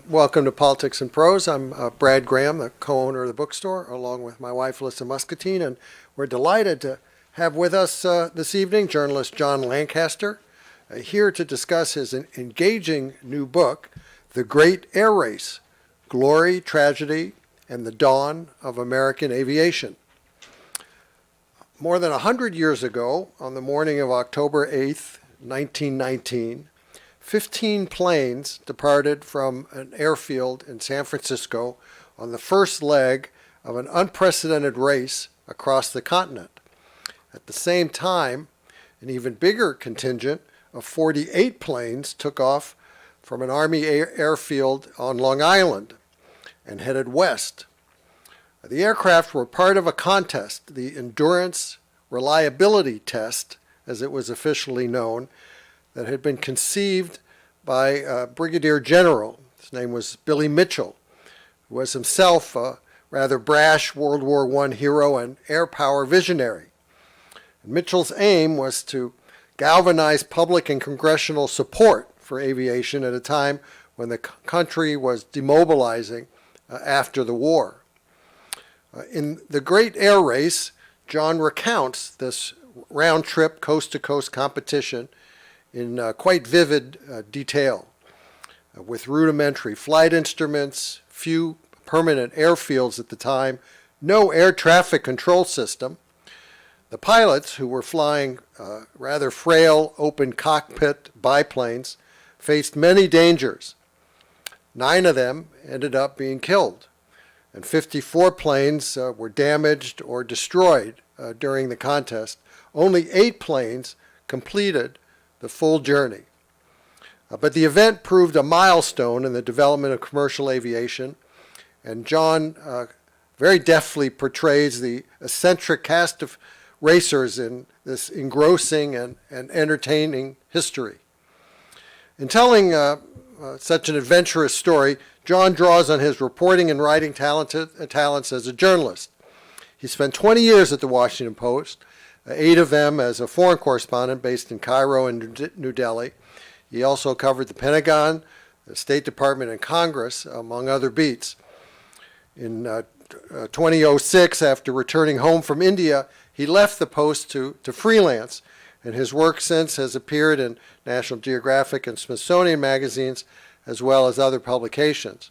Welcome to Politics and Prose. I'm Brad Graham, the co-owner of the bookstore, along with my wife, Alyssa Muscatine, and we're delighted to have with us this evening journalist John Lancaster, here to discuss his engaging new book, The Great Air Race, Glory, Tragedy, and the Dawn of American Aviation. More than 100 years ago, on the morning of October 8th, 1919, 15 planes departed from an airfield in San Francisco on the first leg of an unprecedented race across the continent. At the same time, an even bigger contingent of 48 planes took off from an Army airfield on Long Island and headed west. The aircraft were part of a contest, the Endurance Reliability Test, as it was officially known, that had been conceived by a brigadier general. His name was Billy Mitchell, who was himself a rather brash World War I hero and air power visionary. And Mitchell's aim was to galvanize public and congressional support for aviation at a time when the country was demobilizing after the war. In The Great Air Race, John recounts this round-trip, coast-to-coast competition in quite vivid detail, with rudimentary flight instruments, few permanent airfields at the time, no air traffic control system. The pilots, who were flying rather frail open-cockpit biplanes, faced many dangers. 9 of them ended up being killed, and 54 planes were damaged or destroyed during the contest. Only 8 planes completed the full journey. But the event proved a milestone in the development of commercial aviation, and John very deftly portrays the eccentric cast of racers in this engrossing and entertaining history. In telling such an adventurous story, John draws on his reporting and writing talents as a journalist. He spent 20 years at the Washington Post, 8 of them as a foreign correspondent based in Cairo and New Delhi. He also covered the Pentagon, the State Department, and Congress, among other beats. In 2006, after returning home from India, he left the Post to freelance, and his work since has appeared in National Geographic and Smithsonian magazines, as well as other publications.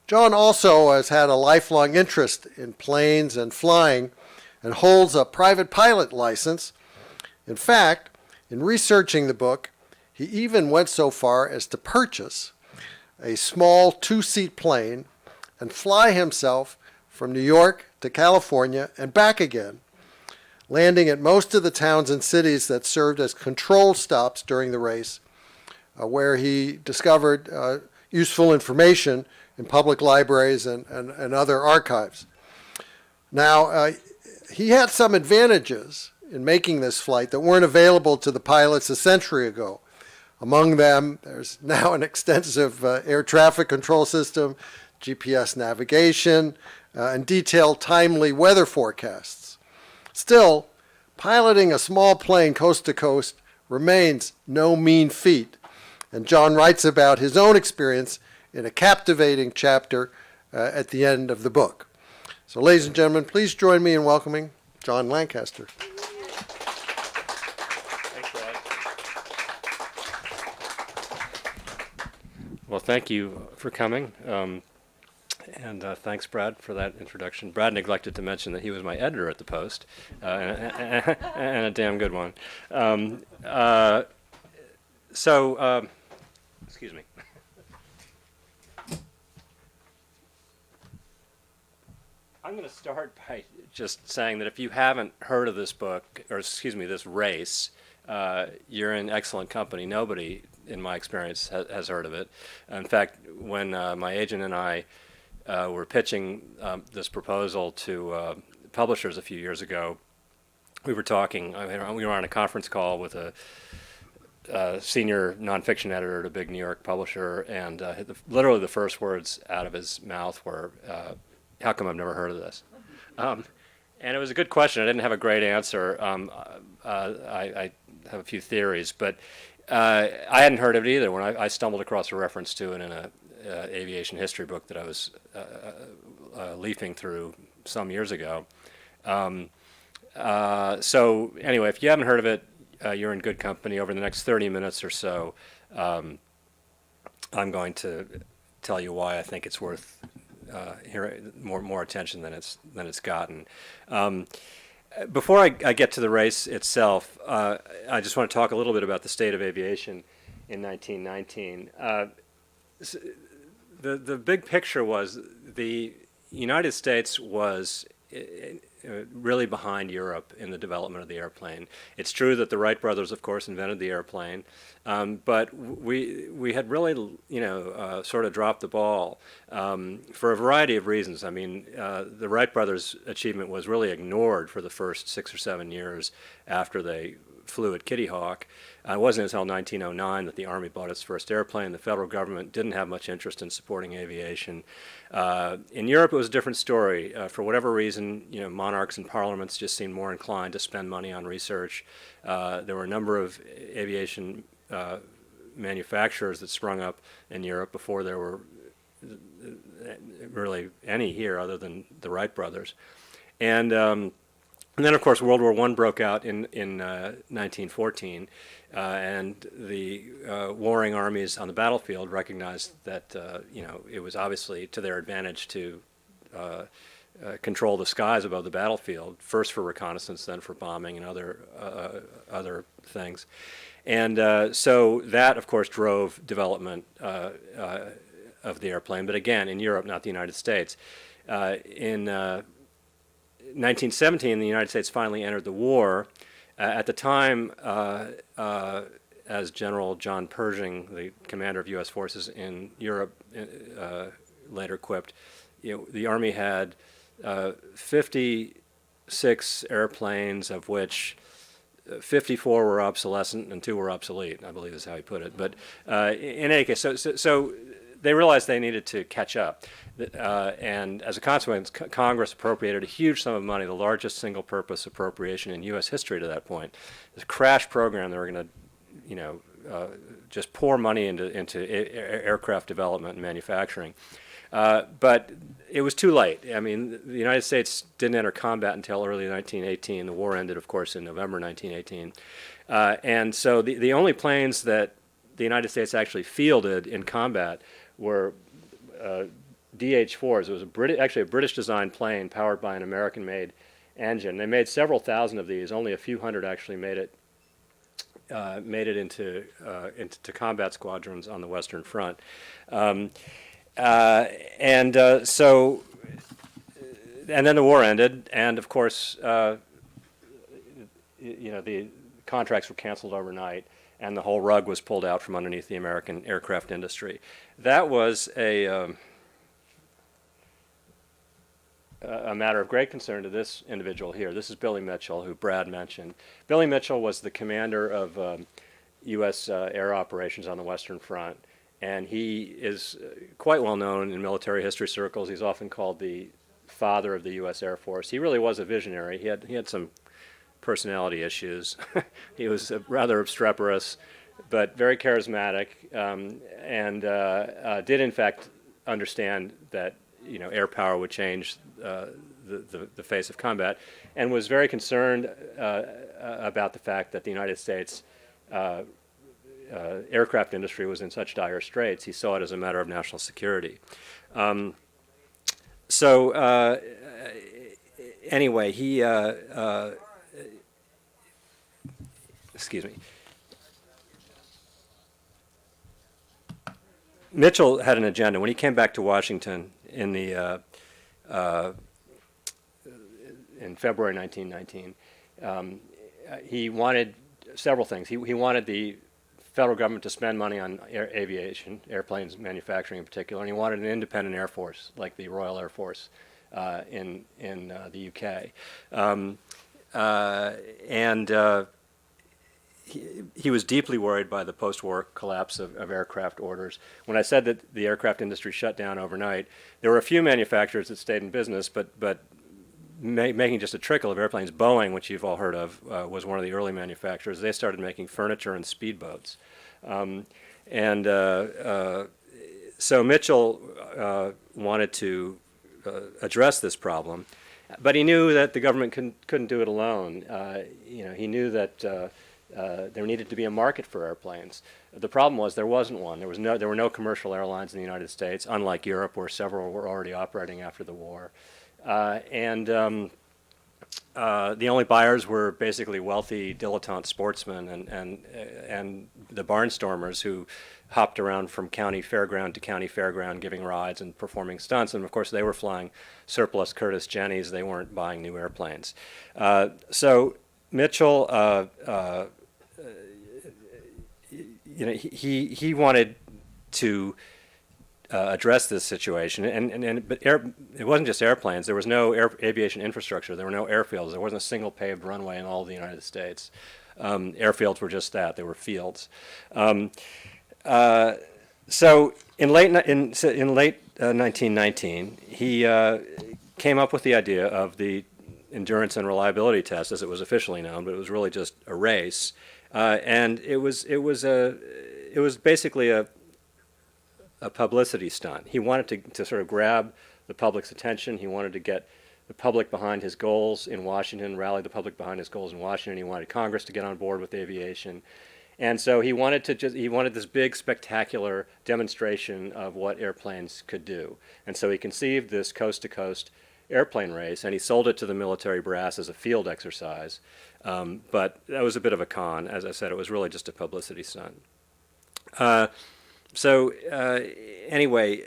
John also has had a lifelong interest in planes and flying, and holds a private pilot license. In fact, in researching the book, he even went so far as to purchase a small 2-seat plane and fly himself from New York to California and back again, landing at most of the towns and cities that served as control stops during the race, where he discovered useful information in public libraries and other archives. Now, he had some advantages in making this flight that weren't available to the pilots a century ago. Among them, there's now an extensive air traffic control system, GPS navigation, and detailed, timely weather forecasts. Still, piloting a small plane coast to coast remains no mean feat, and John writes about his own experience in a captivating chapter at the end of the book. So, ladies and gentlemen, please join me in welcoming John Lancaster. Thanks, Brad. Well, thank you for coming, and thanks, Brad, for that introduction. Brad neglected to mention that he was my editor at the Post, and a damn good one. Excuse me. I'm going to start by just saying that if you haven't heard of this book, or excuse me, this race, you're in excellent company. Nobody, in my experience, has heard of it. In fact, when my agent and I were pitching this proposal to publishers a few years ago, we were talking, we were on a conference call with a senior nonfiction editor at a big New York publisher, and literally the first words out of his mouth were, how come I've never heard of this? And it was a good question. I didn't have a great answer. I have a few theories, but I hadn't heard of it either when I stumbled across a reference to it aviation history book that I was leafing through some years ago. So anyway, if you haven't heard of it, you're in good company. Over the next 30 minutes or so, I'm going to tell you why I think it's worth more attention than it's gotten. Before I get to the race itself, I just want to talk a little bit about the state of aviation in 1919. The big picture was the United States was really behind Europe in the development of the airplane. It's true that the Wright brothers, of course, invented the airplane, but we had really, sort of dropped the ball for a variety of reasons. I mean, the Wright brothers' achievement was really ignored for the first 6 or 7 years after they flew at Kitty Hawk. It wasn't until 1909 that the Army bought its first airplane. The federal government didn't have much interest in supporting aviation. In Europe, it was a different story. For whatever reason, monarchs and parliaments just seemed more inclined to spend money on research. There were a number of aviation manufacturers that sprung up in Europe before there were really any here other than the Wright brothers. And then, of course, World War I broke out in 1914, and the warring armies on the battlefield recognized that it was obviously to their advantage to control the skies above the battlefield, first for reconnaissance, then for bombing and other things. And so that, of course, drove development of the airplane, but again, in Europe, not the United States. In 1917, the United States finally entered the war. At the time, as General John Pershing, the commander of U.S. forces in Europe, later quipped, the Army had 56 airplanes, of which 54 were obsolescent and 2 were obsolete, I believe is how he put it. But in any case, so they realized they needed to catch up. And as a consequence, Congress appropriated a huge sum of money, the largest single-purpose appropriation in U.S. history to that point. This crash program, they were going to, just pour money into aircraft development and manufacturing. But it was too late. I mean, the United States didn't enter combat until early 1918. The war ended, of course, in November 1918. And so the only planes that the United States actually fielded in combat were DH-4s. It was actually a British-designed plane powered by an American-made engine. They made several thousand of these. Only a few hundred actually made it into combat squadrons on the Western Front. And then the war ended, and of course, the contracts were canceled overnight, and the whole rug was pulled out from underneath the American aircraft industry. That was a matter of great concern to this individual here. This is Billy Mitchell, who Brad mentioned. Billy Mitchell was the commander of U.S. air operations on the Western Front, and he is quite well known in military history circles. He's often called the father of the U.S. Air Force. He really was a visionary. He had some personality issues. He was rather obstreperous, but very charismatic, and did in fact understand that air power would change the face of combat, and was very concerned about the fact that the United States aircraft industry was in such dire straits. He saw it as a matter of national security. Anyway, he excuse me. Mitchell had an agenda. When he came back to Washington in February 1919, he wanted several things. He wanted the federal government to spend money on aviation, airplanes manufacturing in particular, and he wanted an independent air force like the Royal Air Force in the UK. He was deeply worried by the post-war collapse of aircraft orders. When I said that the aircraft industry shut down overnight, there were a few manufacturers that stayed in business, but making just a trickle of airplanes. Boeing, which you've all heard of, was one of the early manufacturers. They started making furniture and speedboats. So Mitchell wanted to address this problem, but he knew that the government couldn't do it alone. He knew that there needed to be a market for airplanes. The problem was there wasn't one. There were no commercial airlines in the United States, unlike Europe, where several were already operating after the war. The only buyers were basically wealthy dilettante sportsmen and the barnstormers who hopped around from county fairground to county fairground giving rides and performing stunts. And of course they were flying surplus Curtiss Jennies. They weren't buying new airplanes. So Mitchell, he wanted to address this situation, but it wasn't just airplanes. There was no aviation infrastructure. There were no airfields. There wasn't a single paved runway in all of the United States. Airfields were just that. They were fields. So in late 1919, he came up with the idea of the endurance and reliability test, as it was officially known, but it was really just a race, and it was basically a publicity stunt. He wanted to sort of grab the public's attention. He wanted to get the public behind his goals in Washington, rally the public behind his goals in Washington. He wanted Congress to get on board with aviation. And so he wanted this big, spectacular demonstration of what airplanes could do. And so he conceived this coast-to-coast airplane race, and he sold it to the military brass as a field exercise. But that was a bit of a con. As I said, it was really just a publicity stunt. Anyway,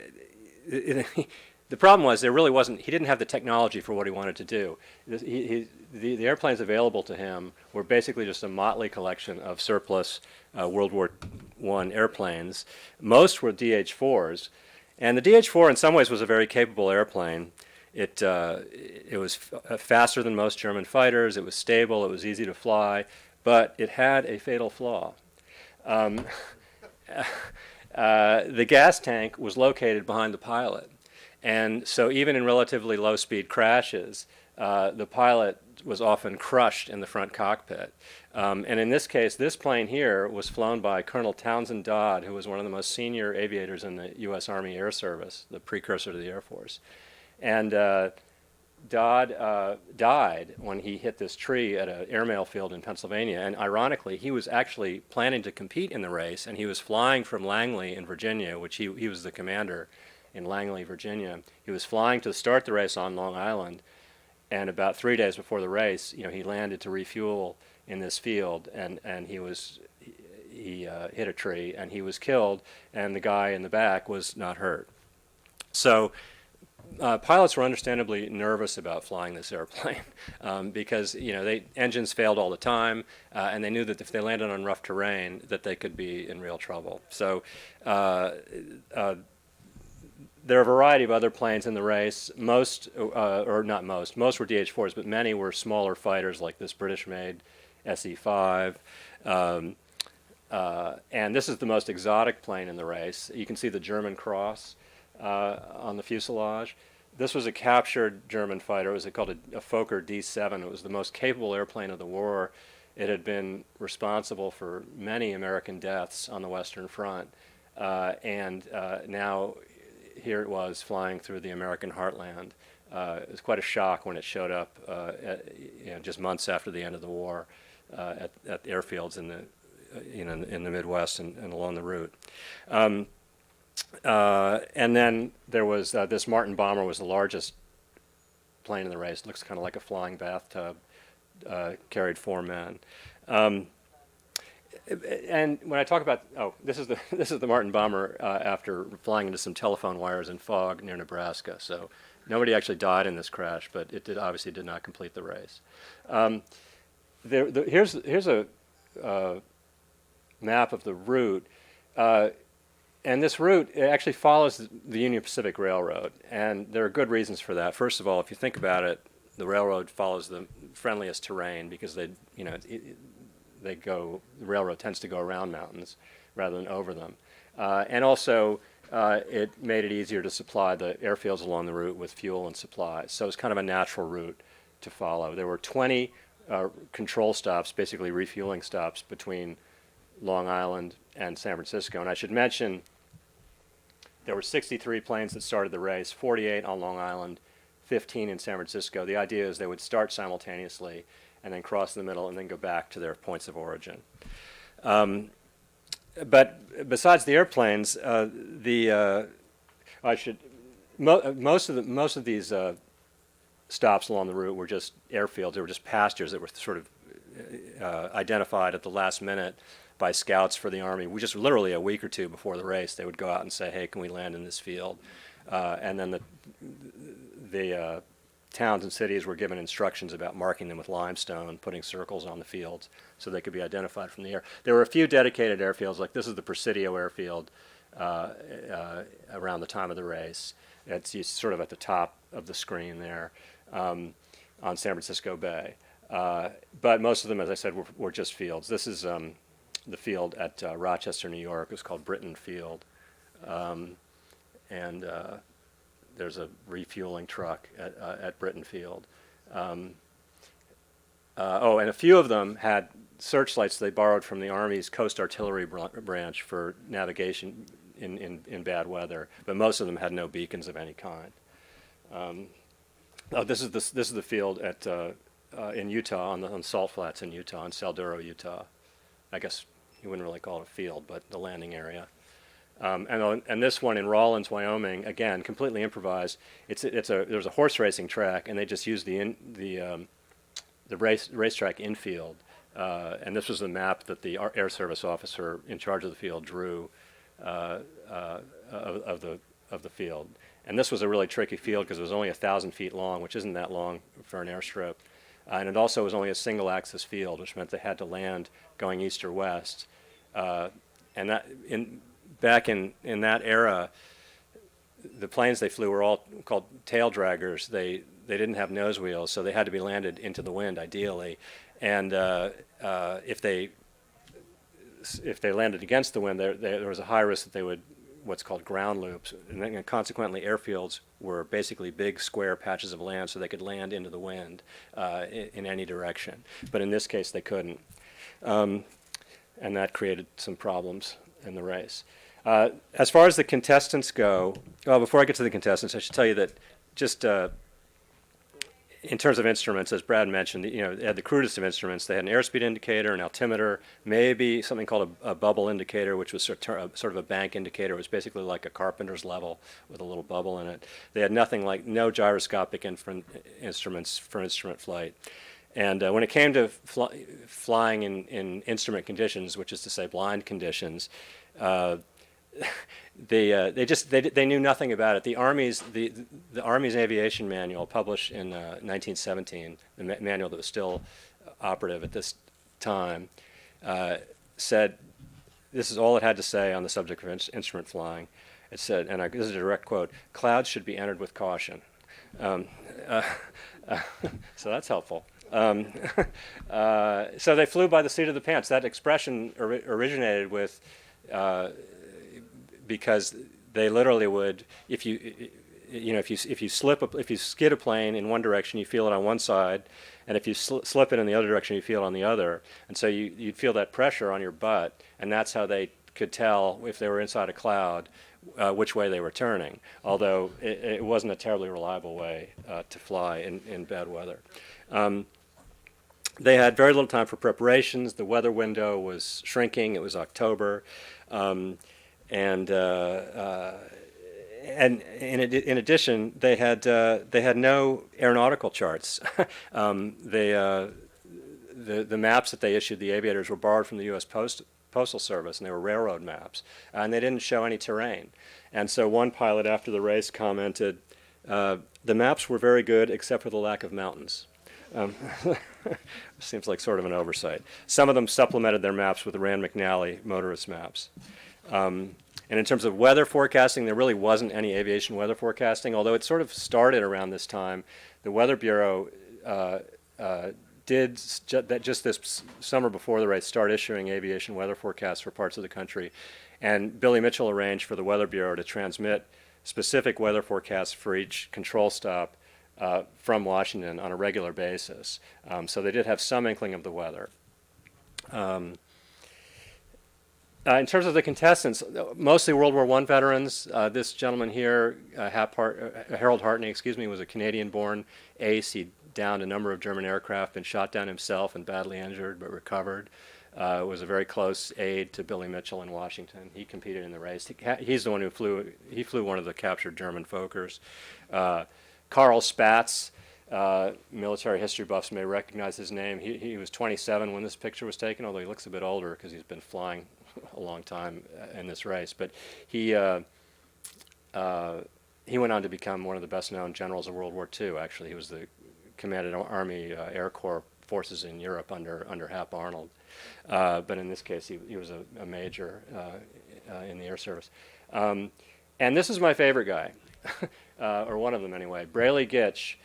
the problem was there really wasn't, he didn't have the technology for what he wanted to do. The airplanes available to him were basically just a motley collection of surplus World War I airplanes. Most were DH-4s, and the DH-4 in some ways was a very capable airplane. It was faster than most German fighters, it was stable, it was easy to fly, but it had a fatal flaw. The gas tank was located behind the pilot. And so even in relatively low-speed crashes, the pilot was often crushed in the front cockpit. And in this case, this plane here was flown by Colonel Townsend Dodd, who was one of the most senior aviators in the U.S. Army Air Service, the precursor to the Air Force. And Dodd died when he hit this tree at an airmail field in Pennsylvania. And ironically, he was actually planning to compete in the race, and he was flying from Langley in Virginia, which he was the commander in Langley, Virginia. He was flying to start the race on Long Island, and about 3 days before the race, he landed to refuel in this field, and he hit a tree, and he was killed, and the guy in the back was not hurt. So pilots were understandably nervous about flying this airplane because engines failed all the time, and they knew that if they landed on rough terrain, that they could be in real trouble. So there are a variety of other planes in the race. Most were DH-4s, but many were smaller fighters like this British-made SE-5. And this is the most exotic plane in the race. You can see the German cross on the fuselage. This was a captured German fighter. It was called a Fokker D-7. It was the most capable airplane of the war. It had been responsible for many American deaths on the Western Front. Now here it was flying through the American heartland. It was quite a shock when it showed up just months after the end of the war at airfields in the Midwest and along the route. And then there was this Martin bomber was the largest plane in the race. It looks kind of like a flying bathtub, carried 4 men. And when I talk about, this is the Martin bomber after flying into some telephone wires in fog near Nebraska. So nobody actually died in this crash, but it obviously did not complete the race. Here's a map of the route. And this route actually follows the Union Pacific Railroad, and there are good reasons for that. First of all, if you think about it, the railroad follows the friendliest terrain because the railroad tends to go around mountains rather than over them. And also, it made it easier to supply the airfields along the route with fuel and supplies. So it's kind of a natural route to follow. There were 20 control stops, basically refueling stops, between Long Island and San Francisco. And I should mention there were 63 planes that started the race, 48 on Long Island, 15 in San Francisco. The idea is they would start simultaneously and then cross the middle and then go back to their points of origin. But besides the airplanes, most of these stops along the route were just airfields. They were just pastures that were sort of identified at the last minute by scouts for the Army. We just literally a week or two before the race, they would go out and say, "Hey, can we land in this field?" And then the towns and cities were given instructions about marking them with limestone, putting circles on the fields so they could be identified from the air. There were a few dedicated airfields, like this is the Presidio airfield around the time of the race. It's sort of at the top of the screen there on San Francisco Bay. But most of them, as I said, were just fields. This is the field at Rochester, New York. It was called Britton Field. And there's a refueling truck at Britton Field. And a few of them had searchlights they borrowed from the Army's Coast Artillery branch for navigation in bad weather, but most of them had no beacons of any kind. This is the field at in Utah on Salt Flats in Utah, in Salduro, Utah. I guess you wouldn't really call it a field, but the landing area. And this one in Rawlins, Wyoming, again, completely improvised. There's a horse racing track, and they just used the racetrack infield. And this was the map that the Air Service officer in charge of the field drew of the field. And this was a really tricky field because it was only 1,000 feet long, which isn't that long for an airstrip. And it also was only a single-axis field, which meant they had to land going east or west. And back in that era, the planes they flew were all called tail draggers. They didn't have nose wheels, so they had to be landed into the wind, ideally. And if they landed against the wind, there was a high risk that they would what's called ground loops, and consequently airfields were basically big square patches of land so they could land into the wind in any direction. But in this case they couldn't, and that created some problems in the race. As far as the contestants go, well, before I get to the contestants, I should tell you that just in terms of instruments, as Brad mentioned, they had the crudest of instruments. They had an airspeed indicator, an altimeter, maybe something called a bubble indicator, which was sort of a bank indicator. It was basically like a carpenter's level with a little bubble in it. They had no gyroscopic instruments for instrument flight. And when it came to flying in instrument conditions, which is to say blind conditions, they knew nothing about it. The Army's aviation manual, published in 1917, the manual that was still operative at this time, said this is all it had to say on the subject of instrument flying. It said, and this is a direct quote: "Clouds should be entered with caution." So that's helpful. So they flew by the seat of the pants. That expression originated with. Because they literally would, if you skid a plane in one direction, you feel it on one side, and if you slip it in the other direction, you feel it on the other, and so you'd feel that pressure on your butt, and that's how they could tell if they were inside a cloud which way they were turning. Although it wasn't a terribly reliable way to fly in bad weather. They had very little time for preparations. The weather window was shrinking. It was October. And in addition, they had no aeronautical charts. The maps that they issued, the aviators, were borrowed from the U.S. Postal Service, and they were railroad maps, and they didn't show any terrain. And so one pilot after the race commented, "The maps were very good except for the lack of mountains." Seems like sort of an oversight. Some of them supplemented their maps with the Rand McNally motorist maps. And in terms of weather forecasting, there really wasn't any aviation weather forecasting, although it sort of started around this time. The Weather Bureau did just this summer before the race start issuing aviation weather forecasts for parts of the country. And Billy Mitchell arranged for the Weather Bureau to transmit specific weather forecasts for each control stop from Washington on a regular basis. So they did have some inkling of the weather. In terms of the contestants, mostly World War I veterans. This gentleman here, Harold Hartney, was a Canadian-born ace. He downed a number of German aircraft, been shot down himself and badly injured, but recovered. Was a very close aide to Billy Mitchell in Washington. He competed in the race. He's the one who flew. He flew one of the captured German Fokkers. Carl Spaatz. Military history buffs may recognize his name. He was 27 when this picture was taken, although he looks a bit older because he's been flying a long time in this race. But he went on to become one of the best-known generals of World War II. Actually, he was the commanded Army Air Corps forces in Europe under Hap Arnold. But in this case, he was a major in the Air Service. And this is my favorite guy, or one of them anyway, Braley Gish.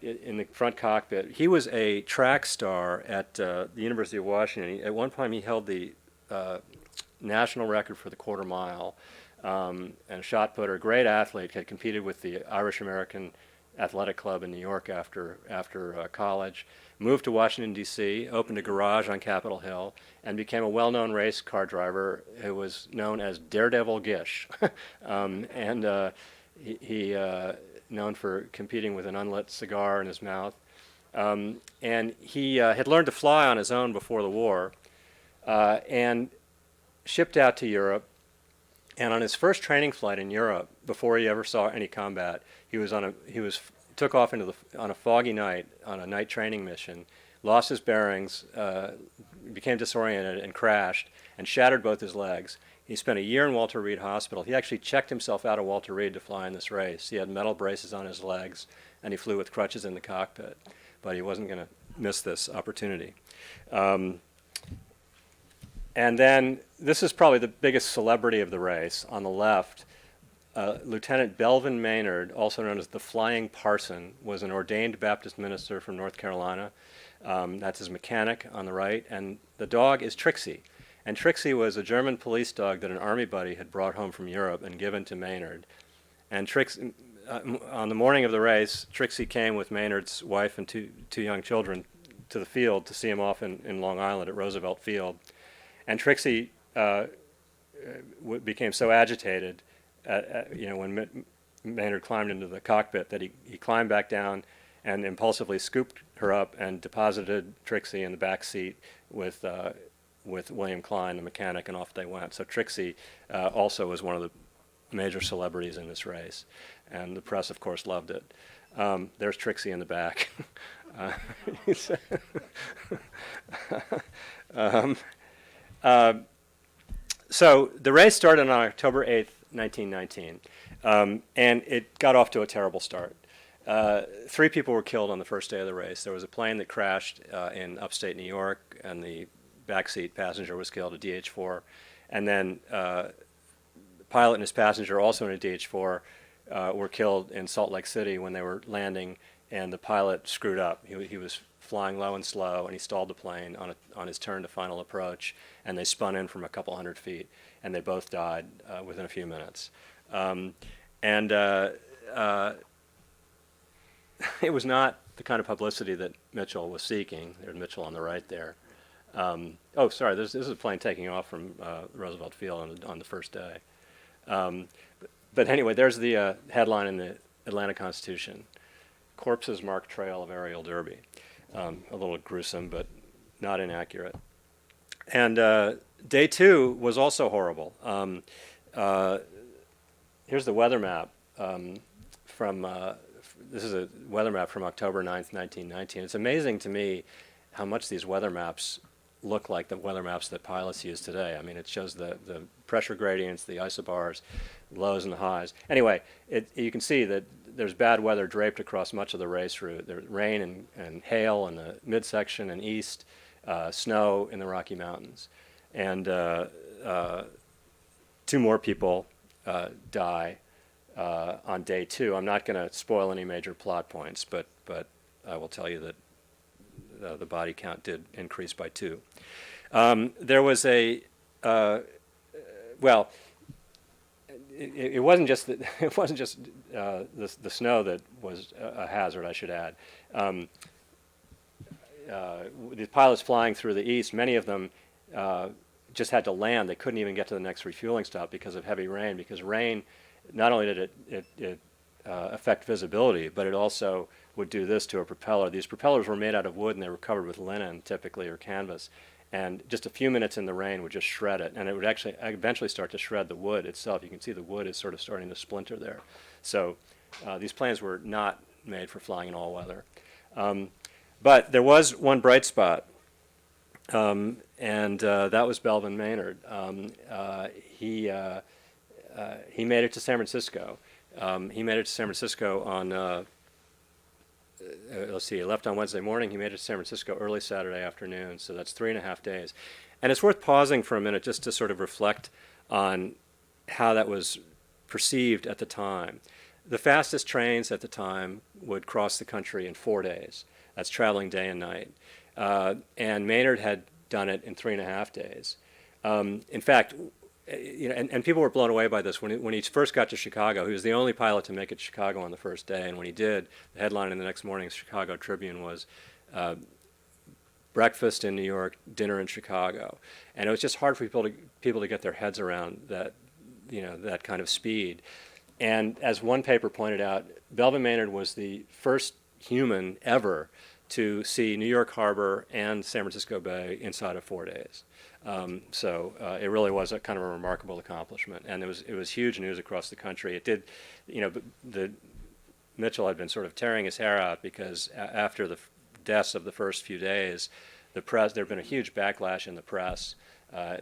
In the front cockpit. He was a track star at the University of Washington. At one time, he held the national record for the quarter mile, and a shot putter, great athlete, had competed with the Irish American Athletic Club in New York after college, moved to Washington, D.C., opened a garage on Capitol Hill, and became a well-known race car driver who was known as Daredevil Gish. He known for competing with an unlit cigar in his mouth. And he had learned to fly on his own before the war and shipped out to Europe. And on his first training flight in Europe, before he ever saw any combat, he took off on a foggy night on a night training mission, lost his bearings, became disoriented and crashed and shattered both his legs. He spent a year in Walter Reed Hospital. He actually checked himself out of Walter Reed to fly in this race. He had metal braces on his legs, and he flew with crutches in the cockpit. But he wasn't going to miss this opportunity. And then this is probably the biggest celebrity of the race. On the left, Lieutenant Belvin Maynard, also known as the Flying Parson, was an ordained Baptist minister from North Carolina. That's his mechanic on the right. And the dog is Trixie. And Trixie was a German police dog that an army buddy had brought home from Europe and given to Maynard. And on the morning of the race, Trixie came with Maynard's wife and two young children to the field to see him off in Long Island at Roosevelt Field. And Trixie became so agitated, when Maynard climbed into the cockpit that he climbed back down and impulsively scooped her up and deposited Trixie in the back seat with William Klein, the mechanic, and off they went. So Trixie also was one of the major celebrities in this race, and the press, of course, loved it. There's Trixie in the back. So the race started on October 8th, 1919, and it got off to a terrible start. 3 people were killed on the first day of the race. There was a plane that crashed in upstate New York, and the backseat passenger was killed, a DH-4, and then the pilot and his passenger, also in a DH-4, were killed in Salt Lake City when they were landing, and the pilot screwed up. He was flying low and slow, and he stalled the plane on his turn to final approach, and they spun in from a couple hundred feet, and they both died within a few minutes. It was not the kind of publicity that Mitchell was seeking. There's Mitchell on the right there. This is a plane taking off from Roosevelt Field on the first day. But anyway, there's the headline in the Atlanta Constitution: "Corpses mark trail of aerial derby." A little gruesome, but not inaccurate. And day 2 was also horrible. Here's the weather map this is a weather map from October 9th, 1919. It's amazing to me how much these weather maps look like the weather maps that pilots use today. I mean, it shows the pressure gradients, the isobars, lows and the highs. Anyway, you can see that there's bad weather draped across much of the race route. There's rain and hail in the midsection and east, snow in the Rocky Mountains. And 2 more people die on day 2. I'm not going to spoil any major plot points, but I will tell you that the body count did increase by 2. There was it wasn't just the snow that was a hazard, I should add. The pilots flying through the east, many of them just had to land. They couldn't even get to the next refueling stop because of heavy rain. Because rain, not only did it affect visibility, but it also would do this to a propeller. These propellers were made out of wood and they were covered with linen, typically, or canvas. And just a few minutes in the rain would just shred it, and it would actually eventually start to shred the wood itself. You can see the wood is sort of starting to splinter there. So these planes were not made for flying in all weather. But there was one bright spot, and that was Belvin Maynard. He made it to San Francisco. He made it to San Francisco on, let's see, he left on Wednesday morning. He made it to San Francisco early Saturday afternoon, so that's 3.5 days. And it's worth pausing for a minute just to sort of reflect on how that was perceived at the time. The fastest trains at the time would cross the country in 4 days. That's traveling day and night. And Maynard had done it in 3.5 days. In fact, and people were blown away by this. When he first got to Chicago, he was the only pilot to make it to Chicago on the first day. And when he did, the headline in the next morning's Chicago Tribune was breakfast in New York, dinner in Chicago. And it was just hard for people to get their heads around that, that kind of speed. And as one paper pointed out, Belvin Maynard was the first human ever to see New York Harbor and San Francisco Bay inside of 4 days. So it really was a kind of a remarkable accomplishment, and it was huge news across the country. It did, Mitchell had been sort of tearing his hair out because after the deaths of the first few days, the press, there had been a huge backlash in the press.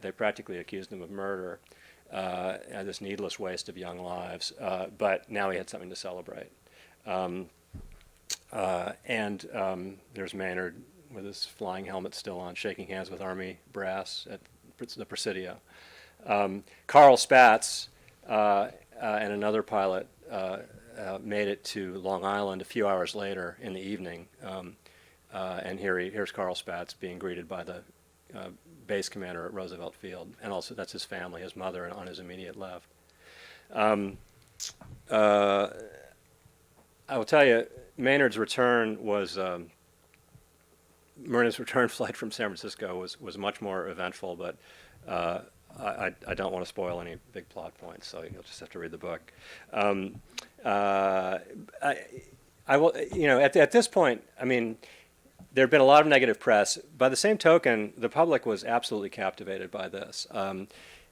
They practically accused him of murder, and this needless waste of young lives. But now he had something to celebrate. There's Maynard with his flying helmet still on, shaking hands with Army brass at the Presidio. Carl Spatz and another pilot made it to Long Island a few hours later in the evening. And here's Carl Spatz being greeted by the base commander at Roosevelt Field. And also that's his family, his mother on his immediate left. I will tell you, Maynard's return flight from San Francisco was much more eventful, but I don't want to spoil any big plot points, so you'll just have to read the book. I will, at this point, I mean, there had been a lot of negative press. By the same token, the public was absolutely captivated by this.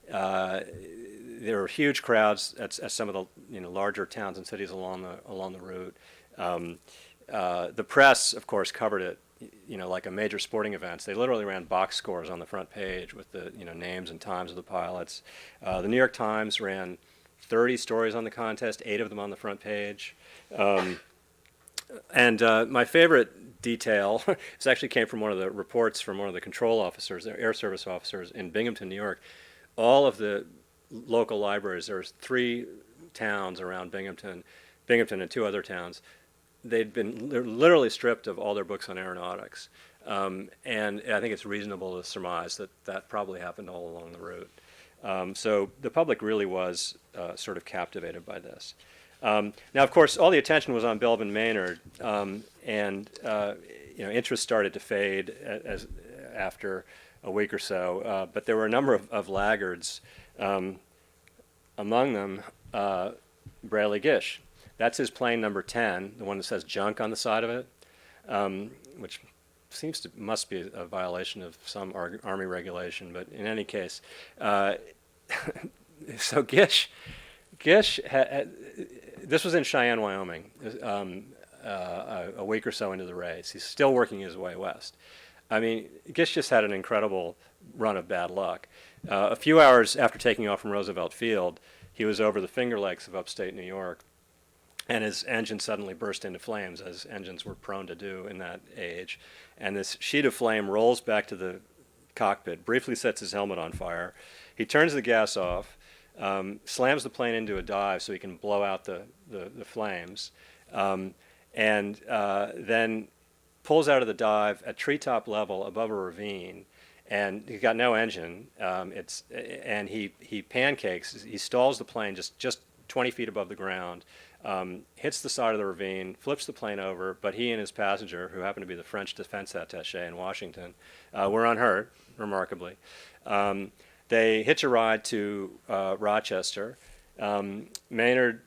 There were huge crowds at some of the larger towns and cities along the route. The press, of course, covered it, like a major sporting events. They literally ran box scores on the front page with the names and times of the pilots. The New York Times ran 30 stories on the contest, 8 of them on the front page. And my favorite detail this actually came from one of the reports from one of the control officers, the Air Service officers in Binghamton, New York. All of the local libraries, there was 3 towns around Binghamton and 2 other towns. They're literally stripped of all their books on aeronautics. And I think it's reasonable to surmise that probably happened all along the route. So the public really was sort of captivated by this. Now, of course, all the attention was on Belvin Maynard, and interest started to fade after a week or so. But there were a number of laggards, among them Bradley Gish. That's his plane number 10, the one that says junk on the side of it, which must be a violation of some Army regulation. But in any case, so Gish this was in Cheyenne, Wyoming, a week or so into the race. He's still working his way west. I mean, Gish just had an incredible run of bad luck. A few hours after taking off from Roosevelt Field, he was over the Finger Lakes of upstate New York, and his engine suddenly burst into flames, as engines were prone to do in that age. And this sheet of flame rolls back to the cockpit, briefly sets his helmet on fire. He turns the gas off, slams the plane into a dive so he can blow out the flames, and then pulls out of the dive at treetop level above a ravine. And he's got no engine, and he pancakes. He stalls the plane just 20 feet above the ground, hits the side of the ravine, flips the plane over, but he and his passenger, who happened to be the French defense attaché in Washington, were unhurt, remarkably. They hitch a ride to Rochester. Maynard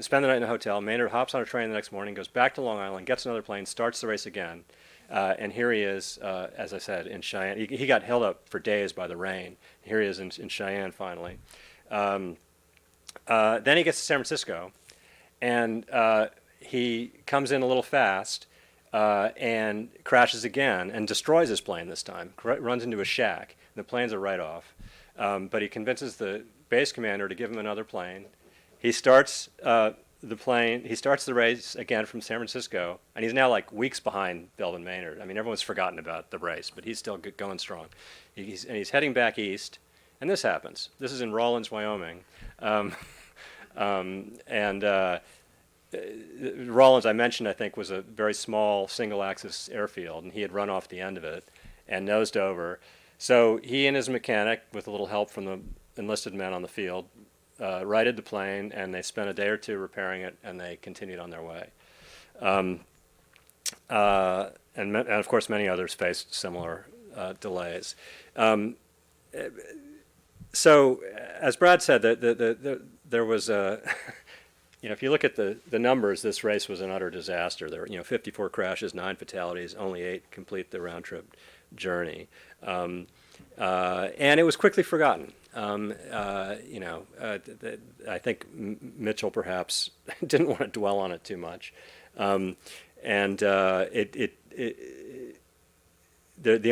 spend the night in a hotel. Maynard hops on a train the next morning, goes back to Long Island, gets another plane, starts the race again. And here he is, as I said, in Cheyenne. He got held up for days by the rain. Here he is in Cheyenne finally. Then he gets to San Francisco, and he comes in a little fast and crashes again and destroys his plane this time, runs into a shack. The planes are right off. But he convinces the base commander to give him another plane. He starts he starts the race again from San Francisco, and he's now like weeks behind Belvin Maynard. I mean, everyone's forgotten about the race, but he's still going strong. He's heading back east, and this happens. This is in Rawlins, Wyoming. Rawlins, I mentioned, I think, was a very small single-axis airfield, and he had run off the end of it and nosed over. So he and his mechanic, with a little help from the enlisted men on the field, righted the plane, and they spent a day or two repairing it, and they continued on their way. And of course, many others faced similar delays. So, as Brad said, there was a, if you look at the numbers, this race was an utter disaster. There were, 54 crashes, 9 fatalities, only 8 complete the round trip journey. And it was quickly forgotten. I think Mitchell perhaps didn't want to dwell on it too much. The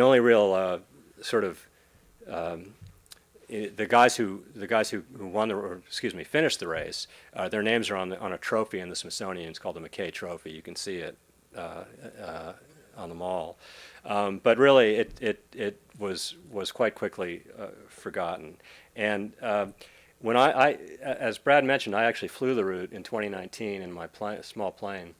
only real sort of the guys who won finished the race, their names are on a trophy in the Smithsonian. It's called the McKay Trophy. You can see it on the mall. But really, it was quite quickly forgotten. And when as Brad mentioned, I actually flew the route in 2019 in my small plane.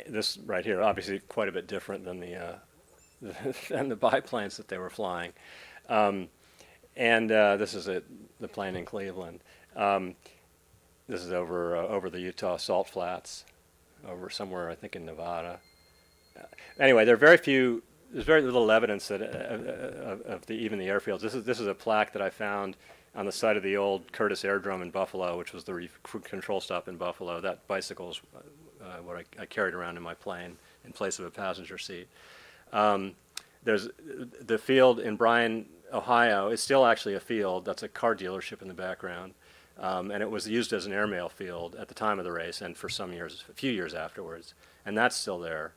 This right here, obviously, quite a bit different than the biplanes that they were flying. This is the plane in Cleveland. This is over the Utah Salt Flats, over somewhere I think in Nevada. Anyway, there's very little evidence that even the airfields. This is a plaque that I found on the site of the old Curtis Aerodrome in Buffalo, which was the control stop in Buffalo. That bicycle is what I carried around in my plane in place of a passenger seat. There's the field in Bryan, Ohio, is still actually a field. That's a car dealership in the background. And it was used as an airmail field at the time of the race and for a few years afterwards. And that's still there,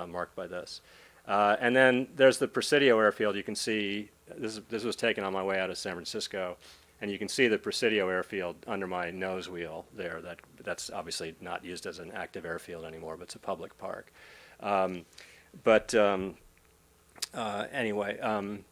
marked by this. And then there's the Presidio airfield. You can see, this was taken on my way out of San Francisco, and you can see the Presidio airfield under my nose wheel there. That's obviously not used as an active airfield anymore, but it's a public park. Anyway, and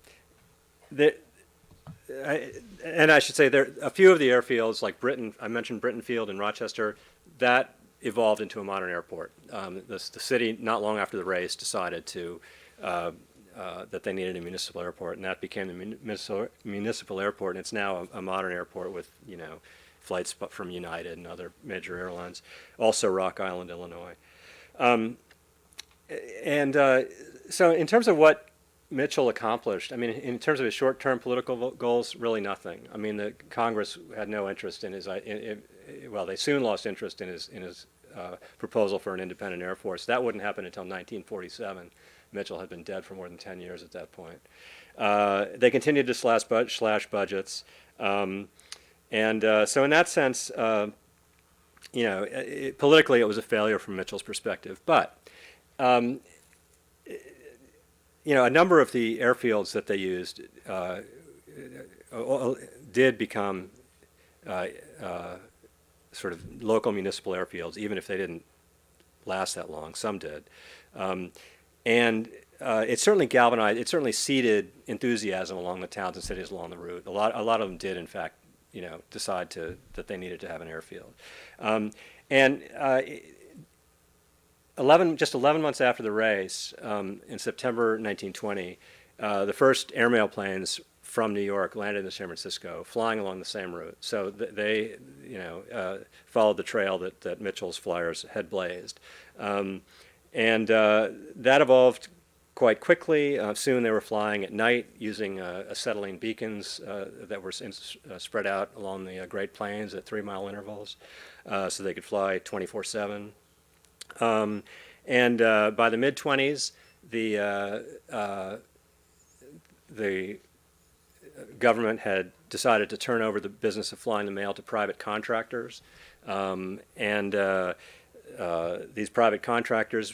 I should say there a few of the airfields, like Britton, I mentioned Britton Field in Rochester, that evolved into a modern airport. The city, not long after the race, decided that they needed a municipal airport, and that became the municipal airport, and it's now a modern airport with flights from United and other major airlines. Also Rock Island, Illinois. So in terms of what Mitchell accomplished, I mean, in terms of his short-term political goals, really nothing. I mean, the Congress had no interest in his. Well, they soon lost interest in his proposal for an independent Air Force. That wouldn't happen until 1947. Mitchell had been dead for more than 10 years at that point. They continued to slash budgets, so in that sense, politically, it was a failure from Mitchell's perspective. But a number of the airfields that they used did become sort of local municipal airfields, even if they didn't last that long. Some did. It certainly galvanized, it certainly seeded enthusiasm along the towns and cities along the route. A lot of them did, in fact, decide that they needed to have an airfield. Just 11 months after the race, in September 1920, the first airmail planes from New York landed in San Francisco, flying along the same route. So they followed the trail that Mitchell's flyers had blazed. That evolved quite quickly. Soon they were flying at night using acetylene beacons that were spread out along the Great Plains at 3-mile intervals, so they could fly 24/7. And by the mid-20s, the government had decided to turn over the business of flying the mail to private contractors, these private contractors,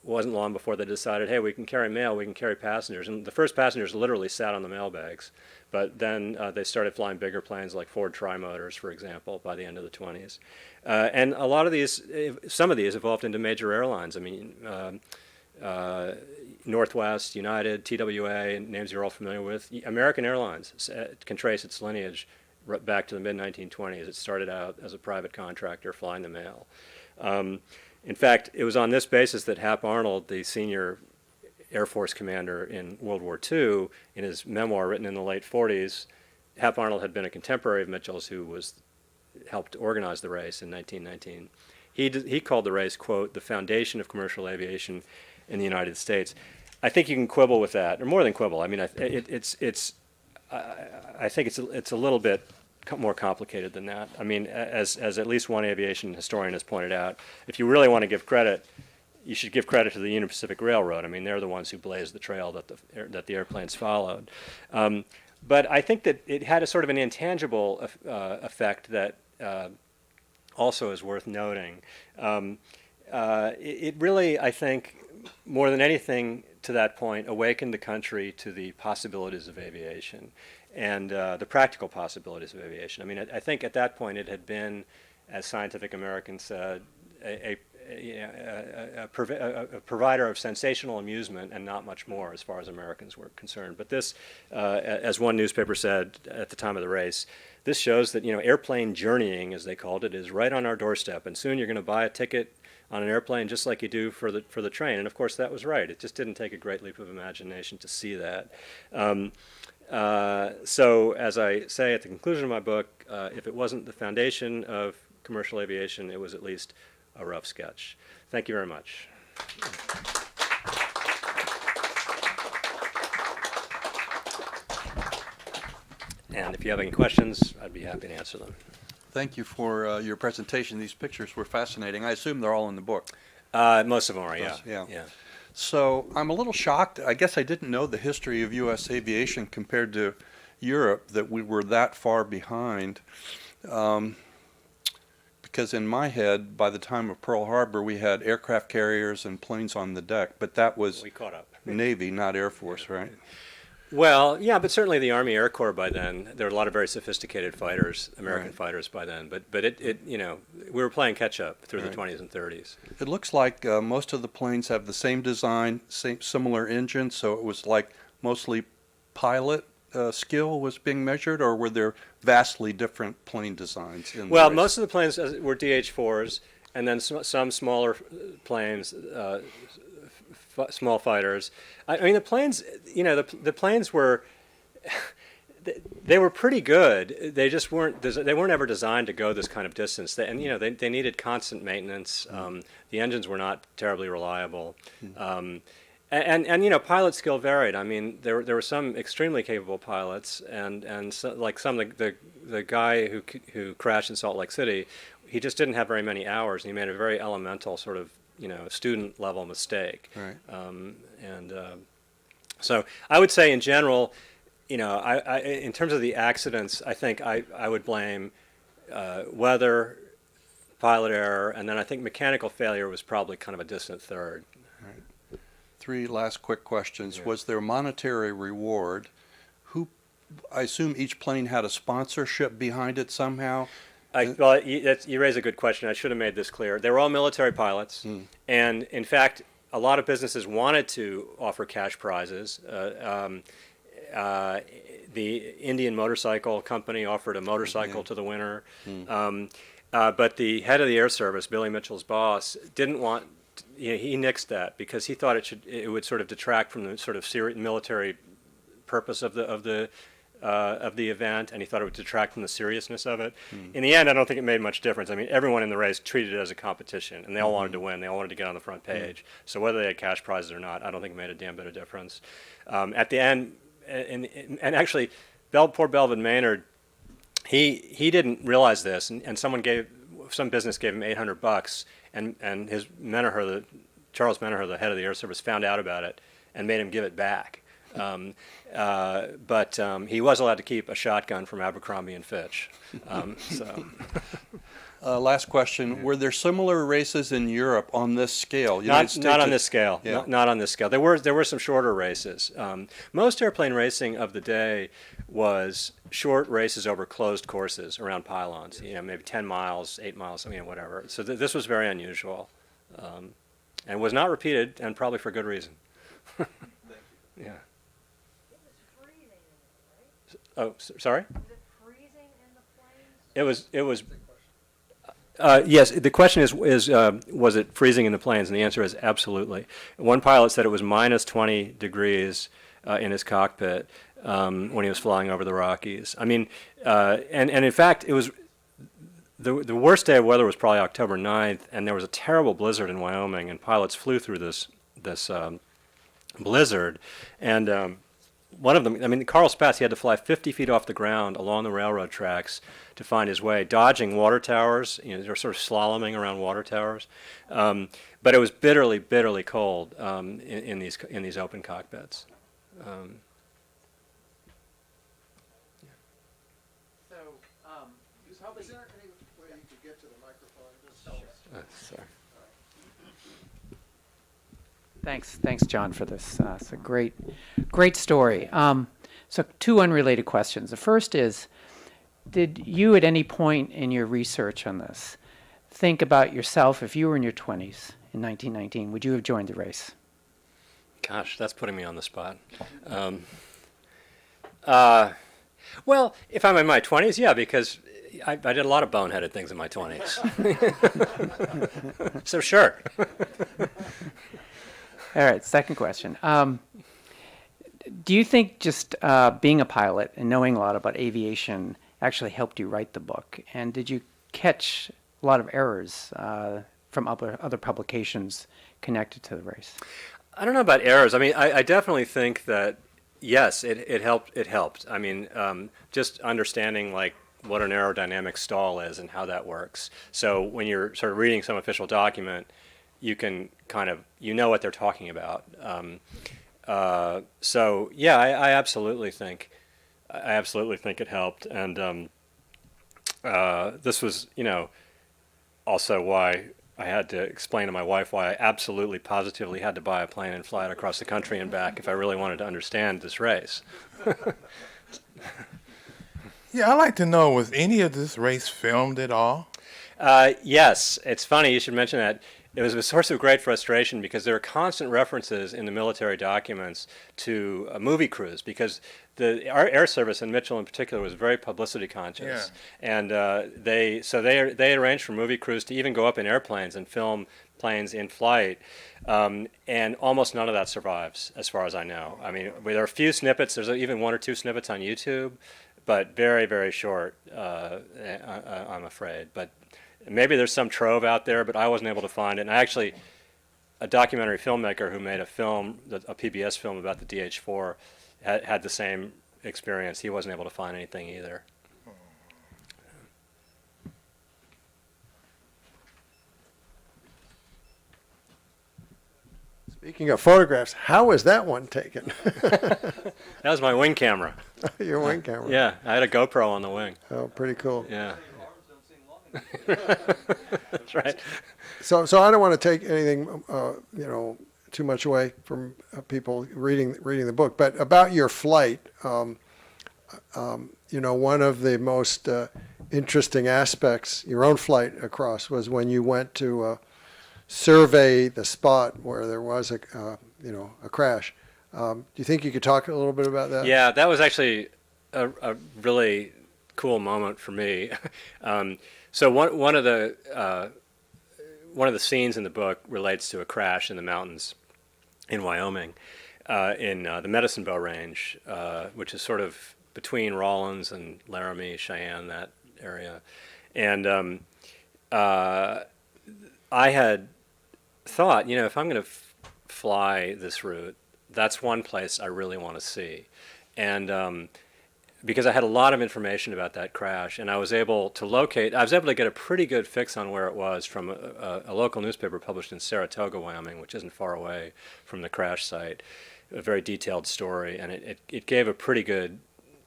wasn't long before they decided, hey, we can carry mail, we can carry passengers. And the first passengers literally sat on the mail bags. But then they started flying bigger planes like Ford Trimotors, for example, by the end of the 20s. And a lot of these, some of these evolved into major airlines. I mean, Northwest, United, TWA, names you're all familiar with. American Airlines can trace its lineage back to the mid-1920s. It started out as a private contractor flying the mail. In fact, it was on this basis that Hap Arnold, the senior Air Force commander in World War II, in his memoir written in the late 40s, Hap Arnold had been a contemporary of Mitchell's who helped organize the race in 1919. He called the race, quote, the foundation of commercial aviation in the United States. I think you can quibble with that, or more than quibble. I mean, I think it's a little bit more complicated than that. I mean, as at least one aviation historian has pointed out, if you really want to give credit, you should give credit to the Union Pacific Railroad. I mean, they're the ones who blazed the trail that the airplanes followed. But I think that it had a sort of an intangible effect that also is worth noting. It really, I think, more than anything to that point, awakened the country to the possibilities of aviation and the practical possibilities of aviation. I mean, I think at that point it had been, as Scientific American said, a provider of sensational amusement and not much more as far as Americans were concerned. But this, as one newspaper said at the time of the race, this shows that, airplane journeying, as they called it, is right on our doorstep, and soon you're going to buy a ticket on an airplane just like you do for the train. And of course that was right. It just didn't take a great leap of imagination to see that. So as I say at the conclusion of my book, if it wasn't the foundation of commercial aviation, it was at least a rough sketch. Thank you very much. And if you have any questions, I'd be happy to answer them. Thank you for your presentation. These pictures were fascinating. I assume they're all in the book. Most of them are, yeah. Yeah. So I'm a little shocked. I guess I didn't know the history of U.S. aviation compared to Europe, that we were that far behind. Because in my head, by the time of Pearl Harbor, we had aircraft carriers and planes on the deck, but that was We caught up. Navy, not Air Force, right? Well, yeah, but certainly the Army Air Corps by then, there were a lot of very sophisticated fighters, American fighters by then, but we were playing catch up through the 20s and 30s. It looks like most of the planes have the same design, similar engine, so it was like mostly pilot skill was being measured, or were there vastly different plane designs in Well, the race? most of the planes were DH-4s, and then some smaller planes, small fighters. I mean, the planes, the planes were, they were pretty good. They just weren't ever designed to go this kind of distance. They needed constant maintenance. The engines were not terribly reliable. And pilot skill varied. I mean, there were some extremely capable pilots, and so, like the guy who crashed in Salt Lake City, he just didn't have very many hours, and he made a very elemental sort of student level mistake. Right. So I would say in general, I in terms of the accidents, I think I would blame weather, pilot error, and then I think mechanical failure was probably kind of a distant third. Right. 3 last quick questions. Yeah. Was there monetary reward? I assume each plane had a sponsorship behind it somehow? Well, you raise a good question. I should have made this clear. They were all military pilots, and in fact, a lot of businesses wanted to offer cash prizes. The Indian Motorcycle Company offered a motorcycle to the winner, but the head of the Air Service, Billy Mitchell's boss, didn't want. He nixed that because he thought it would sort of detract from the sort of military purpose of the of the event, and he thought it would detract from the seriousness of it. In the end, I don't think it made much difference. I mean, everyone in the race treated it as a competition, and they all wanted to win. They all wanted to get on the front page. So whether they had cash prizes or not, I don't think it made a damn bit of difference. At the end, and actually, poor Belvin Maynard, he didn't realize this, and some business gave him $800, and his Menaher, Charles Menaher, the head of the Air Service, found out about it and made him give it back. But he was allowed to keep a shotgun from Abercrombie and Fitch. So. Last question: were there similar races in Europe on this scale? Not on this scale. Yeah. Not on this scale. There were some shorter races. Most airplane racing of the day was short races over closed courses around pylons. Maybe 10 miles, 8 miles, whatever. So this was very unusual, and was not repeated, and probably for good reason. Yeah. Oh, sorry? Was it freezing in the planes? It was. Yes, the question is was it freezing in the planes? And the answer is absolutely. One pilot said it was minus 20 degrees in his cockpit when he was flying over the Rockies. I mean, and in fact, it was the worst day of weather was probably October 9th, and there was a terrible blizzard in Wyoming, and pilots flew through this blizzard, and one of them, Carl Spatz, he had to fly 50 feet off the ground along the railroad tracks to find his way, dodging water towers. They're sort of slaloming around water towers. But it was bitterly, bitterly cold in these open cockpits. Is there any way you could get to the microphone? Sorry. Thanks, John, for this. It's a great story. So 2 unrelated questions. The first is, did you at any point in your research on this think about yourself, if you were in your 20s in 1919, would you have joined the race? Gosh, that's putting me on the spot. Well, if I'm in my 20s, yeah, because I did a lot of boneheaded things in my 20s. So sure. All right, second question. Do you think just being a pilot and knowing a lot about aviation actually helped you write the book? And did you catch a lot of errors from other publications connected to the race? I don't know about errors. I definitely think that, yes, it helped. It helped. Just understanding what an aerodynamic stall is and how that works. So when you're sort of reading some official document, you can kind of, what they're talking about. So yeah, I absolutely think it helped. And this was, also why I had to explain to my wife why I absolutely positively had to buy a plane and fly it across the country and back if I really wanted to understand this race. Yeah, I'd like to know, was any of this race filmed at all? Yes, it's funny you should mention that. It was a source of great frustration because there are constant references in the military documents to movie crews, because our Air Service, and Mitchell in particular, was very publicity conscious. Yeah. And they arranged for movie crews to even go up in airplanes and film planes in flight, and almost none of that survives, as far as I know. There are a few snippets. There's even 1 or 2 snippets on YouTube, but very, very short, I'm afraid. But maybe there's some trove out there, but I wasn't able to find it. And actually, a documentary filmmaker who made a PBS film about the DH-4, had the same experience. He wasn't able to find anything either. Speaking of photographs, how was that one taken? That was my wing camera. Your wing camera. Yeah, I had a GoPro on the wing. Oh, pretty cool. Yeah. That's right. So I don't want to take anything, too much away from people reading the book. But about your flight, one of the most interesting aspects, your own flight across, was when you went to survey the spot where there was a crash. Do you think you could talk a little bit about that? Yeah, that was actually a really cool moment for me. So one of the scenes in the book relates to a crash in the mountains in Wyoming, in the Medicine Bow Range, which is sort of between Rawlins and Laramie, Cheyenne, that area. And I had thought, if I'm going to fly this route, that's one place I really want to see. And because I had a lot of information about that crash, and I was able to get a pretty good fix on where it was from a local newspaper published in Saratoga, Wyoming, which isn't far away from the crash site. A very detailed story, and it gave a pretty good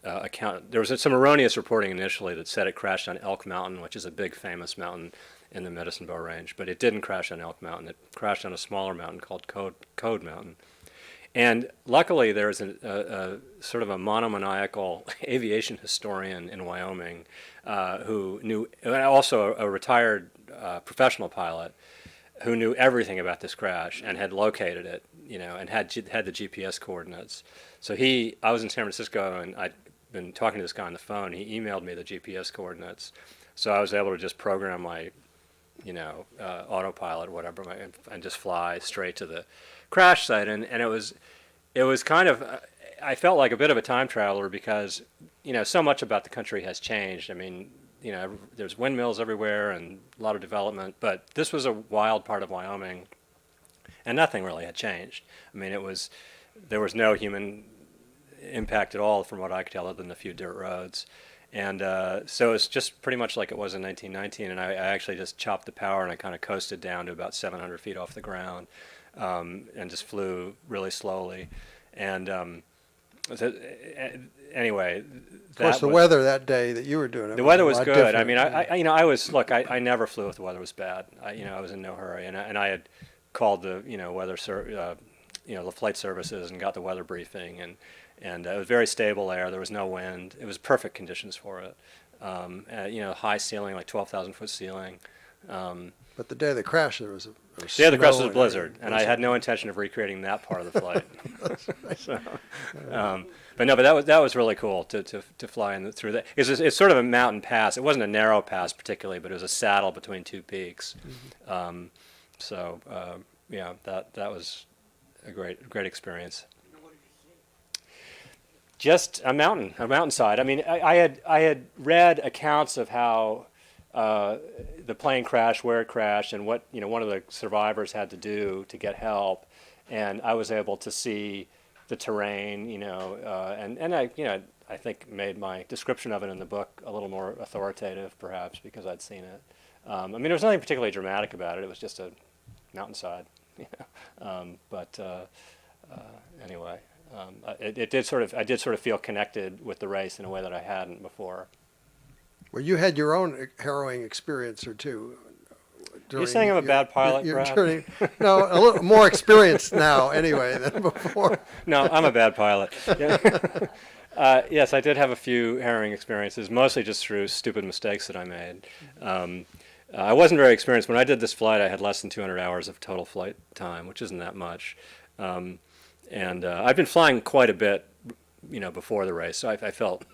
account. There was some erroneous reporting initially that said it crashed on Elk Mountain, which is a big famous mountain in the Medicine Bow Range, but it didn't crash on Elk Mountain. It crashed on a smaller mountain called Code Mountain. And luckily, there's a sort of a monomaniacal aviation historian in Wyoming who knew, also a retired professional pilot who knew everything about this crash and had located it, and had the GPS coordinates. So I was in San Francisco, and I'd been talking to this guy on the phone. He emailed me the GPS coordinates, so I was able to just program my, autopilot, whatever, and just fly straight to the crash site. And it was kind of, I felt like a bit of a time traveler because, so much about the country has changed. I mean, there's windmills everywhere and a lot of development, but this was a wild part of Wyoming, and nothing really had changed. I mean, there was no human impact at all from what I could tell, other than a few dirt roads. And so it's just pretty much like it was in 1919, and I actually just chopped the power, and I kind of coasted down to about 700 feet off the ground, and just flew really slowly. And anyway, of course, the weather that day that you were doing it, the weather was a lot good. I different. mean, I never flew if the weather was bad. I was in no hurry, and I had called the the flight services and got the weather briefing, and it was very stable air. There was no wind. It was perfect conditions for it. High ceiling, like 12,000 foot ceiling. But the day of the crash, there was a The other crest was a snow blizzard, and I blizzard. had no intention of recreating that part of the flight. So, but that was really cool to fly through that. It's sort of a mountain pass. It wasn't a narrow pass particularly, but it was a saddle between two peaks. That was a great experience. Just a mountainside. I mean, I had read accounts of how the plane crashed, where it crashed, and what one of the survivors had to do to get help, and I was able to see the terrain, and I think made my description of it in the book a little more authoritative, perhaps because I'd seen it. I mean, there was nothing particularly dramatic about it. It was just a mountainside, anyway. I did sort of feel connected with the race in a way that I hadn't before. Well, you had your own harrowing experience or two. You're saying I'm a bad pilot, Brad? No, a little more experienced now, anyway, than before. No, I'm a bad pilot. Yeah. Yes, I did have a few harrowing experiences, mostly just through stupid mistakes that I made. I wasn't very experienced. When I did this flight, I had less than 200 hours of total flight time, which isn't that much. And I've been flying quite a bit, before the race, so I felt,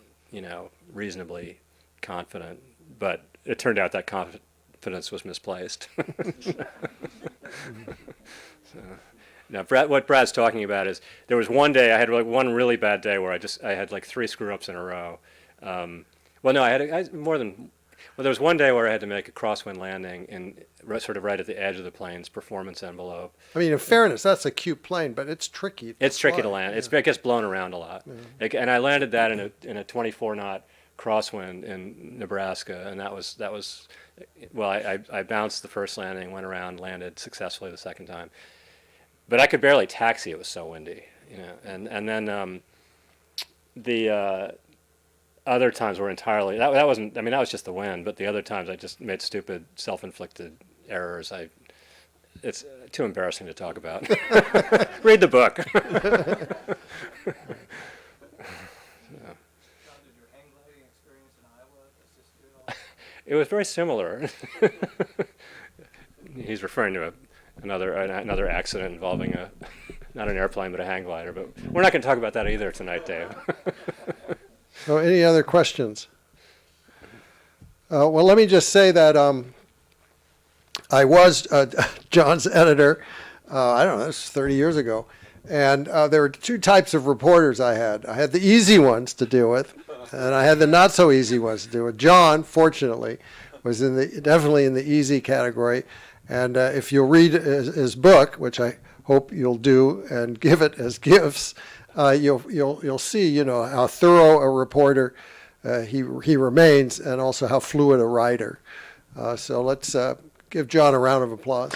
reasonably confident. But it turned out that confidence was misplaced. Now, what Brad's talking about is there was one day I had one really bad day where I had like 3 screw-ups in a row. I had more than. Well, there was one day where I had to make a crosswind landing sort of right at the edge of the plane's performance envelope. I mean, in fairness, that's a cute plane, but it's tricky. It's tricky to fly. land. Yeah. It gets blown around a lot. Yeah. And I landed that in a 24-knot crosswind in Nebraska, and that was well, I bounced the first landing, went around, landed successfully the second time, but I could barely taxi. It was so windy, And then the other times were entirely that wasn't. I mean, that was just the wind, but the other times I just made stupid self-inflicted errors. It's too embarrassing to talk about. Read the book. It was very similar. He's referring to another accident involving not an airplane but a hang glider. But we're not going to talk about that either tonight, Dave. So, any other questions? Well, let me just say that I was John's editor. I don't know, this was 30 years ago. And there were two types of reporters I had. I had the easy ones to deal with, and I had the not so easy ones to deal with. John, fortunately, was definitely in the easy category. And if you'll read his book, which I hope you'll do, and give it as gifts, you'll see, how thorough a reporter he remains, and also how fluid a writer. So let's give John a round of applause.